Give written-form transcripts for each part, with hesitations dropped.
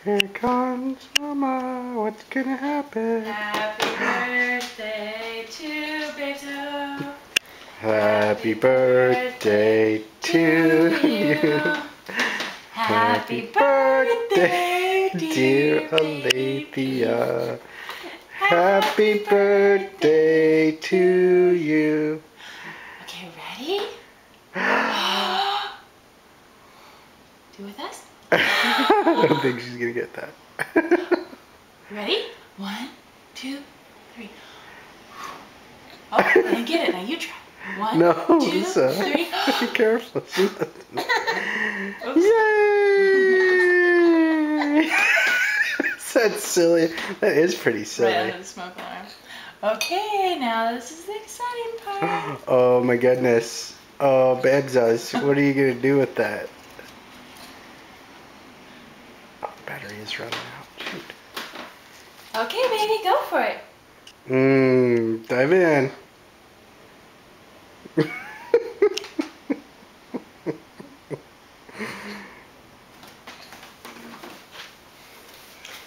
Here comes Mama. What's gonna happen? Happy birthday to Beto. Happy birthday to you. Happy birthday, dear Alethea. Happy birthday to you. Okay, ready? Do it with us? I don't think she's gonna get that. Ready? 1, 2, 3. Oh, I didn't get it. Now you try. 1, No, 2, Lisa. 3. Be careful. Oops. Yay! That's silly. That is pretty silly. Right under the smoke alarm. Okay, now this is the exciting part. Oh my goodness. Oh, Babs, what are you gonna do with that? Oh, battery is running out. Shoot. Okay, baby, go for it. Dive in.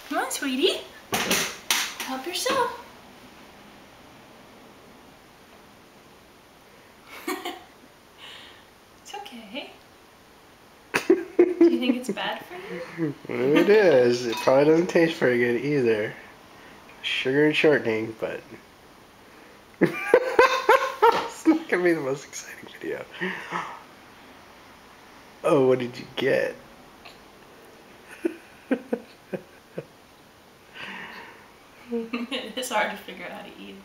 Come on, sweetie. Help yourself. It's okay. Do you think it's bad for you? It is. It probably doesn't taste very good either. Sugar and shortening, but it's not gonna be the most exciting video. Oh, what did you get? It's hard to figure out how to eat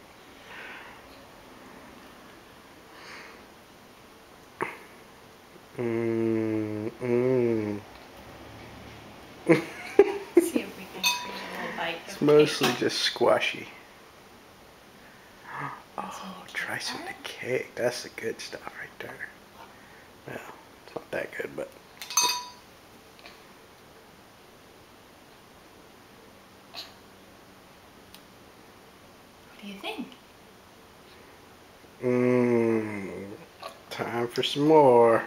See if we can create a little bite of It's mostly cake. just squashy. Oh, try some of the cake. That's the good stuff right there. Well, it's not that good, but. What do you think? Time for some more.